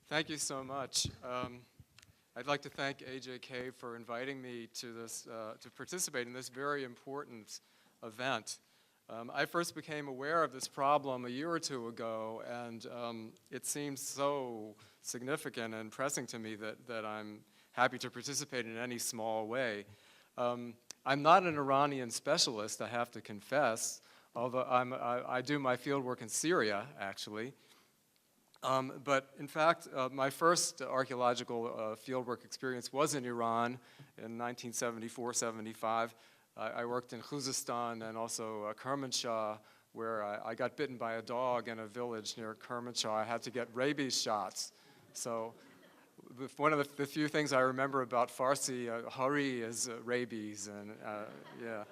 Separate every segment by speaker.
Speaker 1: Thank you so much. I'd like to thank AJK for inviting me to this, to participate in this very important event. I first became aware of this problem a year or two ago, and it seems so significant and pressing to me that I'm happy to participate in any small way. I'm not an Iranian specialist, I have to confess, although I do my fieldwork in Syria, actually. But in fact, my first archaeological fieldwork experience was in Iran in 1974-75. I worked in Khuzestan and also Kermanshah, where I got bitten by a dog in a village near Kermanshah. I had to get rabies shots. So one of the few things I remember about Farsi, hari is rabies, and yeah.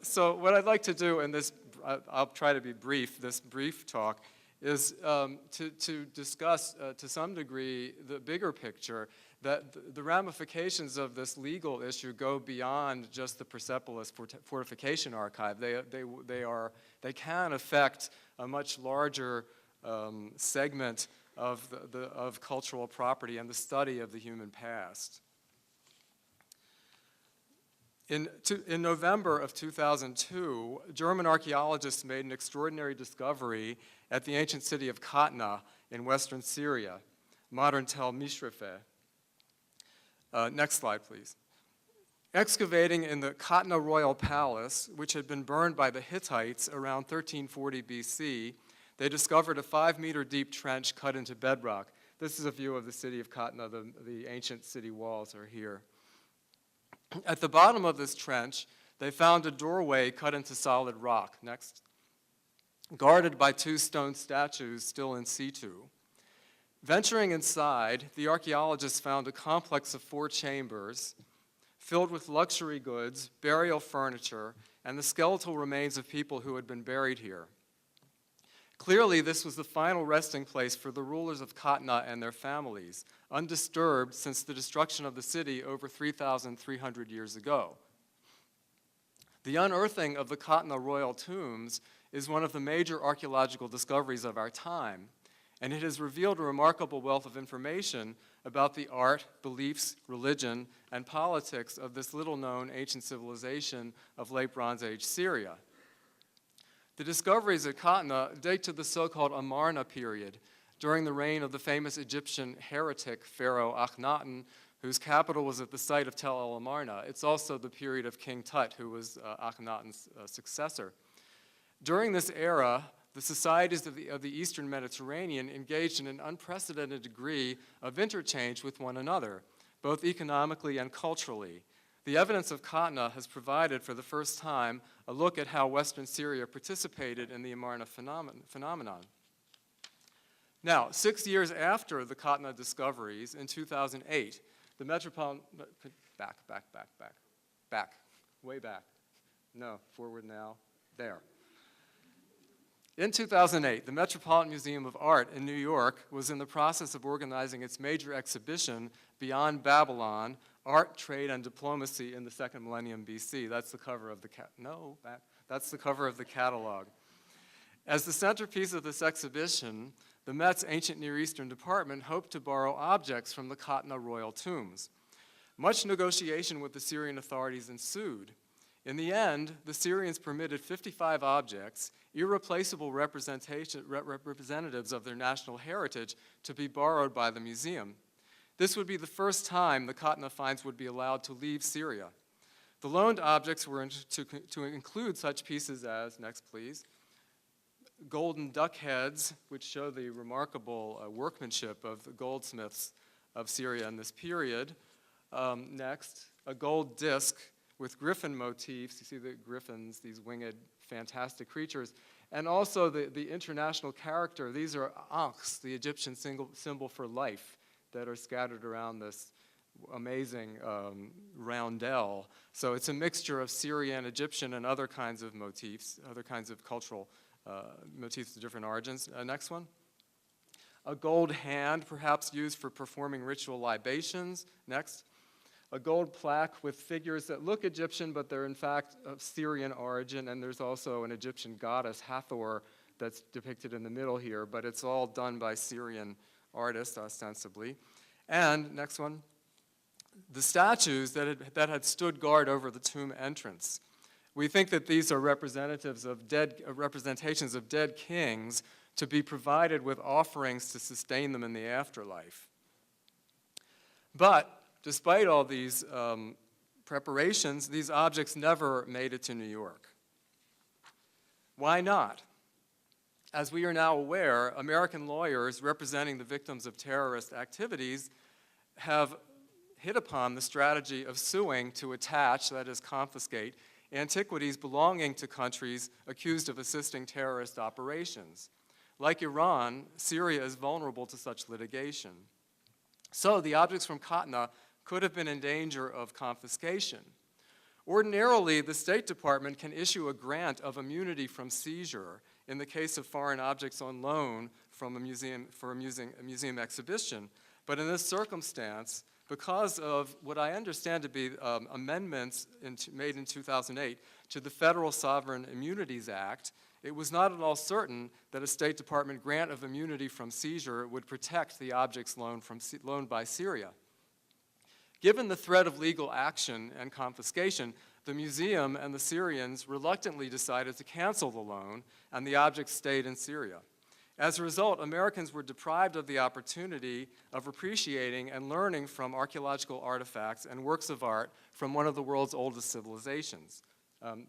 Speaker 1: So what I'd like to do in this, I'll try to be brief, this brief talk, is to discuss to some degree the bigger picture, that the ramifications of this legal issue go beyond just the Persepolis fortification archive. They can affect a much larger segment of cultural property and the study of the human past. In November of 2002, German archaeologists made an extraordinary discovery at the ancient city of Katna in western Syria, modern Tel Mishrefe. Next slide, please. Excavating in the Katna royal palace, which had been burned by the Hittites around 1340 BC, they discovered a 5-meter deep trench cut into bedrock. This is a view of the city of Katna. The ancient city walls are here. At the bottom of this trench, they found a doorway cut into solid rock, next, guarded by 2 stone statues still in situ. Venturing inside, the archaeologists found a complex of 4 chambers filled with luxury goods, burial furniture, and the skeletal remains of people who had been buried here. Clearly, this was the final resting place for the rulers of Katna and their families, undisturbed since the destruction of the city over 3,300 years ago. The unearthing of the Katna royal tombs is one of the major archaeological discoveries of our time, and it has revealed a remarkable wealth of information about the art, beliefs, religion, and politics of this little-known ancient civilization of late Bronze Age Syria. The discoveries at Katna date to the so-called Amarna period, during the reign of the famous Egyptian heretic pharaoh Akhenaten, whose capital was at the site of Tel el Amarna. It's also the period of King Tut, who was Akhenaten's successor. During this era, the societies of the Eastern Mediterranean engaged in an unprecedented degree of interchange with one another, both economically and culturally. The evidence of Katna has provided, for the first time, a look at how Western Syria participated in the Amarna phenomenon. Now, 6 years after the Katna discoveries, in 2008, the Metropolitan, way back. No, forward now, there. In 2008, the Metropolitan Museum of Art in New York was in the process of organizing its major exhibition, Beyond Babylon, Art, Trade, and Diplomacy in the Second Millennium BC. That's the cover of the that's the cover of the catalog. As the centerpiece of this exhibition, the Met's Ancient Near Eastern Department hoped to borrow objects from the Katna royal tombs. Much negotiation with the Syrian authorities ensued. In the end, the Syrians permitted 55 objects, irreplaceable representatives of their national heritage, to be borrowed by the museum. This would be the first time the Katna finds would be allowed to leave Syria. The loaned objects were to include such pieces as, next please, golden duck heads, which show the remarkable workmanship of the goldsmiths of Syria in this period. Next, a gold disc with griffin motifs. You see the griffins, these winged, fantastic creatures. And also the international character. These are ankhs, the Egyptian symbol for life, that are scattered around this amazing roundel. So it's a mixture of Syrian, Egyptian, and other kinds of motifs, other kinds of cultural motifs of different origins. Next one. A gold hand, perhaps used for performing ritual libations. Next. A gold plaque with figures that look Egyptian, but they're in fact of Syrian origin, and there's also an Egyptian goddess, Hathor, that's depicted in the middle here, but it's all done by Syrian artists, ostensibly. And, next one, the statues that had stood guard over the tomb entrance. We think that these are representations of dead kings to be provided with offerings to sustain them in the afterlife. But despite all these preparations, these objects never made it to New York. Why not? As we are now aware, American lawyers representing the victims of terrorist activities have hit upon the strategy of suing to attach, that is confiscate, antiquities belonging to countries accused of assisting terrorist operations. Like Iran, Syria is vulnerable to such litigation. So the objects from Katna could have been in danger of confiscation. Ordinarily, the State Department can issue a grant of immunity from seizure in the case of foreign objects on loan from a museum for a museum exhibition. But in this circumstance, because of what I understand to be amendments made in 2008 to the Federal Sovereign Immunities Act, it was not at all certain that a State Department grant of immunity from seizure would protect the objects loaned by Syria. Given the threat of legal action and confiscation, the museum and the Syrians reluctantly decided to cancel the loan, and the objects stayed in Syria. As a result, Americans were deprived of the opportunity of appreciating and learning from archaeological artifacts and works of art from one of the world's oldest civilizations.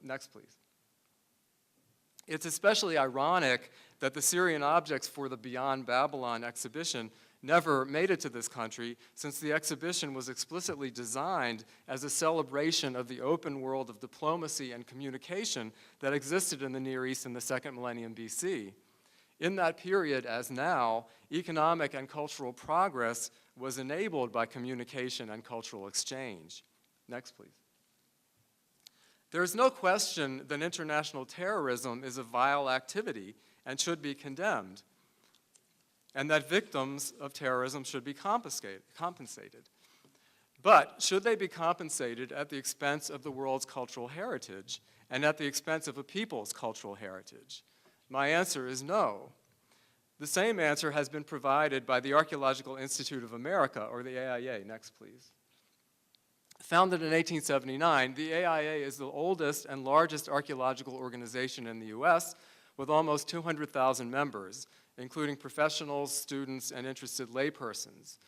Speaker 1: Next, please. It's especially ironic that the Syrian objects for the Beyond Babylon exhibition never made it to this country, since the exhibition was explicitly designed as a celebration of the open world of diplomacy and communication that existed in the Near East in the second millennium BC. In that period, as now, economic and cultural progress was enabled by communication and cultural exchange. Next, please. There is no question that international terrorism is a vile activity and should be condemned, and that victims of terrorism should be compensated. But should they be compensated at the expense of the world's cultural heritage and at the expense of a people's cultural heritage? My answer is no. The same answer has been provided by the Archaeological Institute of America, or the AIA. Next, please. Founded in 1879, the AIA is the oldest and largest archaeological organization in the U.S., with almost 200,000 members, including professionals, students, and interested laypersons.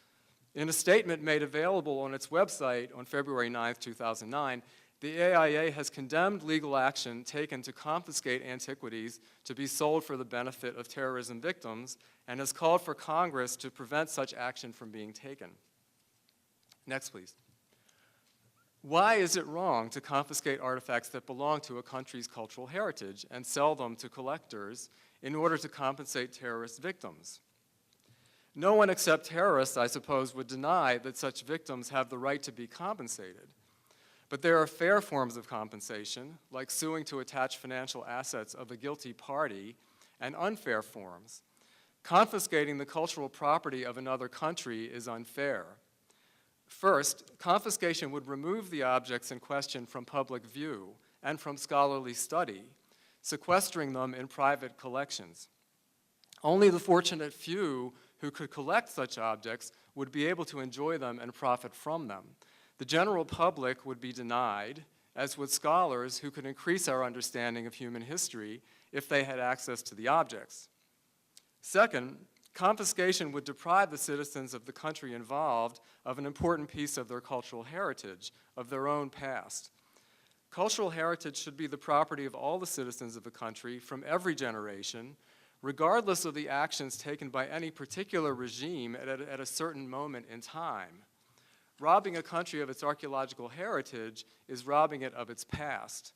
Speaker 1: In a statement made available on its website on February 9, 2009, the AIA has condemned legal action taken to confiscate antiquities to be sold for the benefit of terrorism victims and has called for Congress to prevent such action from being taken. Next, please. Why is it wrong to confiscate artifacts that belong to a country's cultural heritage and sell them to collectors in order to compensate terrorist victims? No one except terrorists, I suppose, would deny that such victims have the right to be compensated. But there are fair forms of compensation, like suing to attach financial assets of a guilty party, and unfair forms. Confiscating the cultural property of another country is unfair. First, confiscation would remove the objects in question from public view and from scholarly study, sequestering them in private collections. Only the fortunate few who could collect such objects would be able to enjoy them and profit from them. The general public would be denied, as would scholars who could increase our understanding of human history if they had access to the objects. Second, confiscation would deprive the citizens of the country involved of an important piece of their cultural heritage, of their own past. Cultural heritage should be the property of all the citizens of a country from every generation, regardless of the actions taken by any particular regime at a certain moment in time. Robbing a country of its archaeological heritage is robbing it of its past.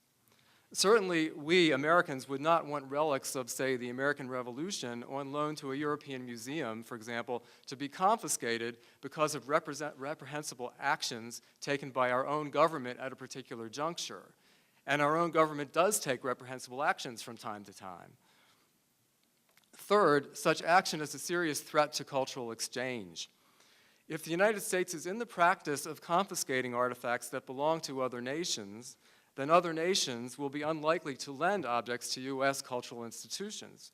Speaker 1: Certainly, we Americans would not want relics of, say, the American Revolution on loan to a European museum, for example, to be confiscated because of reprehensible actions taken by our own government at a particular juncture. And our own government does take reprehensible actions from time to time. Third, such action is a serious threat to cultural exchange. If the United States is in the practice of confiscating artifacts that belong to other nations, then other nations will be unlikely to lend objects to U.S. cultural institutions.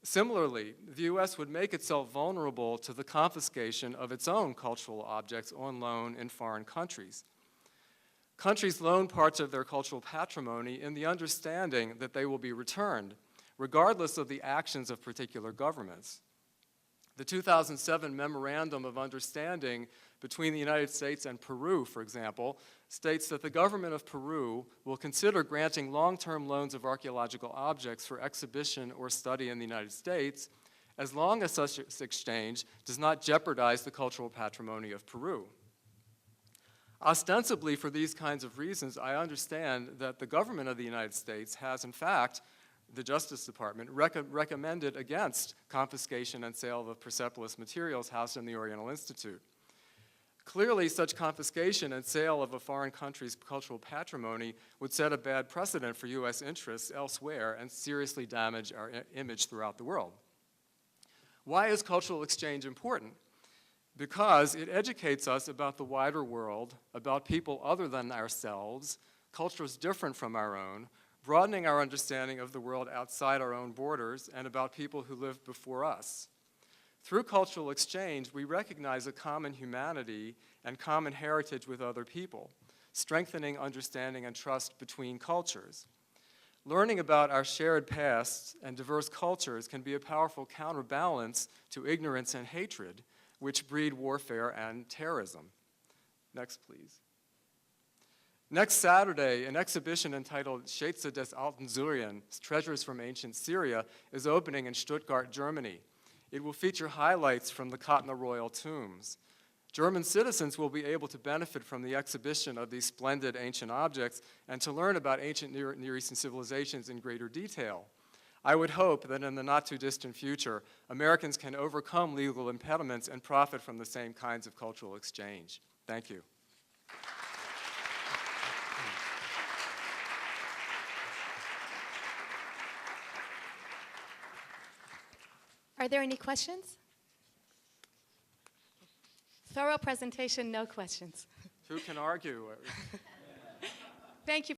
Speaker 1: Similarly, the U.S. would make itself vulnerable to the confiscation of its own cultural objects on loan in foreign countries. Countries loan parts of their cultural patrimony in the understanding that they will be returned, regardless of the actions of particular governments. The 2007 Memorandum of Understanding between the United States and Peru, for example, states that the government of Peru will consider granting long-term loans of archaeological objects for exhibition or study in the United States, as long as such exchange does not jeopardize the cultural patrimony of Peru. Ostensibly, for these kinds of reasons, I understand that the government of the United States has, in fact, the Justice Department recommended against confiscation and sale of Persepolis materials housed in the Oriental Institute. Clearly, such confiscation and sale of a foreign country's cultural patrimony would set a bad precedent for U.S. interests elsewhere and seriously damage our image throughout the world. Why is cultural exchange important? Because it educates us about the wider world, about people other than ourselves, cultures different from our own, broadening our understanding of the world outside our own borders and about people who lived before us. Through cultural exchange, we recognize a common humanity and common heritage with other people, strengthening understanding and trust between cultures. Learning about our shared pasts and diverse cultures can be a powerful counterbalance to ignorance and hatred, which breed warfare and terrorism. Next, please. Next Saturday, an exhibition entitled Schätze des alten Syrien, Treasures from Ancient Syria, is opening in Stuttgart, Germany. It will feature highlights from the Katna royal tombs. German citizens will be able to benefit from the exhibition of these splendid ancient objects and to learn about ancient Near Eastern civilizations in greater detail. I would hope that in the not-too-distant future, Americans can overcome legal impediments and profit from the same kinds of cultural exchange. Thank you.
Speaker 2: Are there any questions? Thorough presentation, no questions.
Speaker 1: Who can argue?
Speaker 2: Thank you.